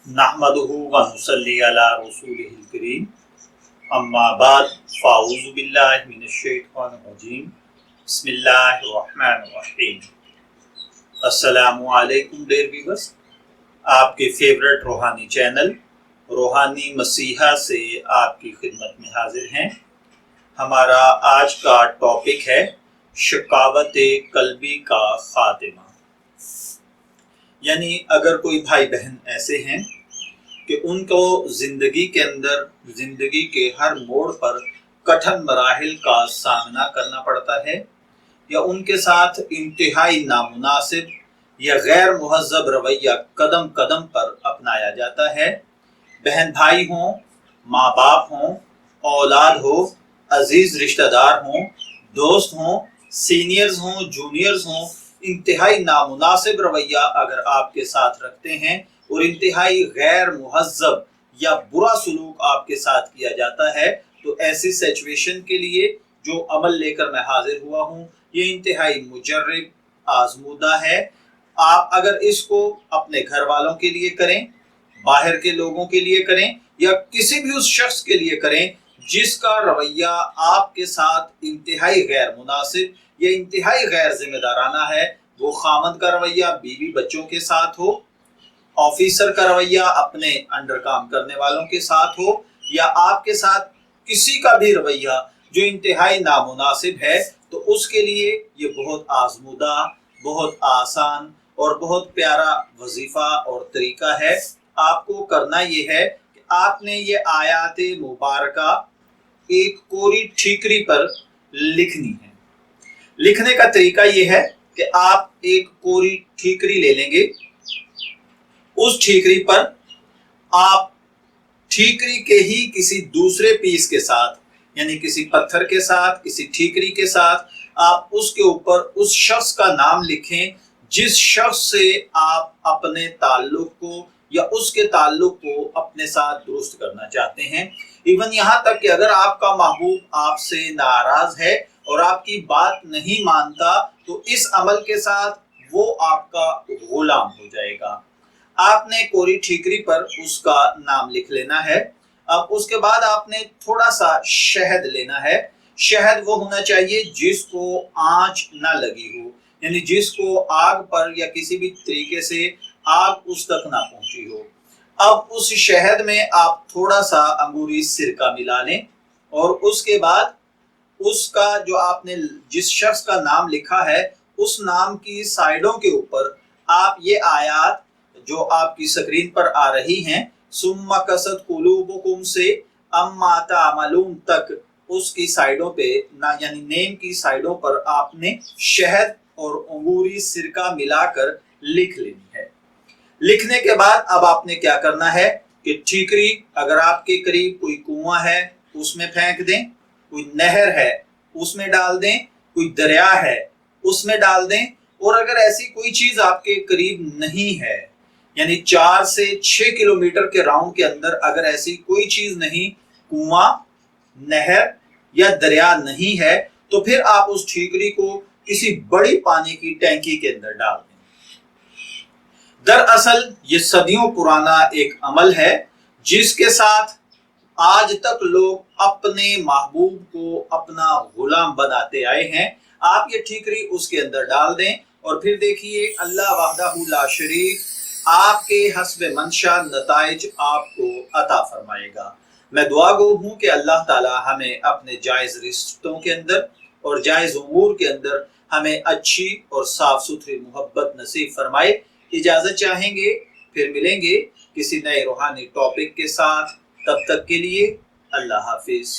नहमदुहु व नुसल्ली अला रसूलिहिल करीम अम्मा बाद फ़ाऊज़ु बिल्लाहि मिनश शैतानिर रजीम बिस्मिल्लाहिर रहमानिर रहीम। अस्सलामु अलैकुम डियर व्यूअर्स, आपके फेवरेट रूहानी चैनल रूहानी मसीहा से आपकी खिदमत में हाजिर हैं। हमारा आज का टॉपिक है शकावत कल्बी का खातिमा। यानी अगर कोई भाई बहन ऐसे हैं कि उनको जिंदगी के अंदर जिंदगी के हर मोड़ पर कठिन मराहिल का सामना करना पड़ता है या उनके साथ इंतहाई नामुनासिब या गैर मुहज़्ज़ब रवैया कदम कदम पर अपनाया जाता है, बहन भाई हों, माँ बाप हों, औलाद हो, अजीज रिश्तेदार हों, दोस्त हों, सीनियर्स हों, जूनियर्स हों, इंतहाई नामुनासिब रवैया अगर आपके साथ रखते हैं और इंतहाई गैर मुहज़्ज़ब या बुरा सलूक आपके साथ किया जाता है, तो ऐसी सिचुएशन के लिए जो अमल लेकर मैं हाजिर हुआ हूँ ये इंतहाई मुजर्रिब आजमूदा है। आप अगर इसको अपने घर वालों के लिए करें, बाहर के लोगों के लिए करें या किसी भी उस शख्स के लिए करें जिसका रवैया आपके साथ इंतहाई गैर मुनासिब या इंतहाई गैर जिम्मेदाराना है, वो खामद का रवैया बीवी बच्चों के साथ हो, ऑफिसर का रवैया अपने अंडर काम करने वालों के साथ हो, या आपके साथ किसी का भी रवैया जो इंतहाई नामुनासिब है, तो उसके लिए ये बहुत आजमूदा, बहुत आसान और बहुत प्यारा वजीफा और तरीका है। आपको करना ये है कि आपने ये आयात मुबारका एक कोरी ठीकरी पर लिखनी है। लिखने का तरीका ये है कि आप एक कोरी ठीकरी ले लेंगे, उस ठीकरी पर आप ठीकरी के ही किसी दूसरे पीस के साथ यानी किसी पत्थर के साथ, किसी ठीकरी के साथ आप उसके ऊपर उस शख्स का नाम लिखें जिस शख्स से आप अपने ताल्लुक को या उसके ताल्लुक को अपने साथ दुरुस्त करना चाहते हैं। इवन यहाँ तक कि अगर आपका महबूब आपसे नाराज है और आपकी बात नहीं मानता, तो इस अमल के साथ वो आपका गुलाम हो जाएगा। आपने कोरी ठीकरी पर उसका नाम लिख लेना है। अब उसके बाद आपने थोड़ा सा शहद लेना है। शहद वो होना चाहिए जिसको आंच ना लगी हो, यानी जिसको आग पर या किसी भी तरीके से आग उस तक ना पहुंची हो। अब उस शहद में आप थोड़ा सा अंगूरी सिरका मिला लें और उसके बाद उसका जो आपने जिस शख्स का नाम लिखा है उस नाम की साइडों के ऊपर आप ये आयात जो आपकी स्क्रीन पर आ रही हैं, सुम्मा कसद कुलूबुकुम से अम्मा तामलून तक, उसकी साइडों पे ना यानी नेम की साइडों पर आपने शहद और अंगूरी सिरका मिलाकर लिख लेनी है। लिखने के बाद अब आपने क्या करना है कि ठीकरी अगर आपके करीब कोई कुआं है उसमें फेंक दें, कोई नहर है उसमें डाल दें, कोई दरिया है उसमें डाल दें, और अगर ऐसी कोई चीज आपके करीब नहीं है यानी 4 से 6 किलोमीटर के राउंड के अंदर अगर ऐसी कोई चीज नहीं, कुआं, नहर या दरिया नहीं है, तो फिर आप उस ठीकरी को किसी बड़ी पानी की टैंकी के अंदर डाल दें। दरअसल ये सदियों पुराना एक अमल है जिसके साथ आज तक लोग अपने महबूब को अपना गुलाम बनाते आए हैं। आप ये ठीकरी उसके अंदर डाल दें और फिर देखिए अल्लाह वहदहू ला शरीक आपके हस्बे मंशा नताइज आपको अता फरमाएगा। मैं दुआ गो हूँ कि अल्लाह ताला हमें अपने जायज़ रिश्तों के अंदर और जायज़ उमूर के अंदर हमें अच्छी और साफ सुथरी मोहब्बत नसीब फरमाए। इजाज़त चाहेंगे, फिर मिलेंगे किसी नए रूहानी टॉपिक के साथ। तब तक के लिए अल्लाह हाफिज।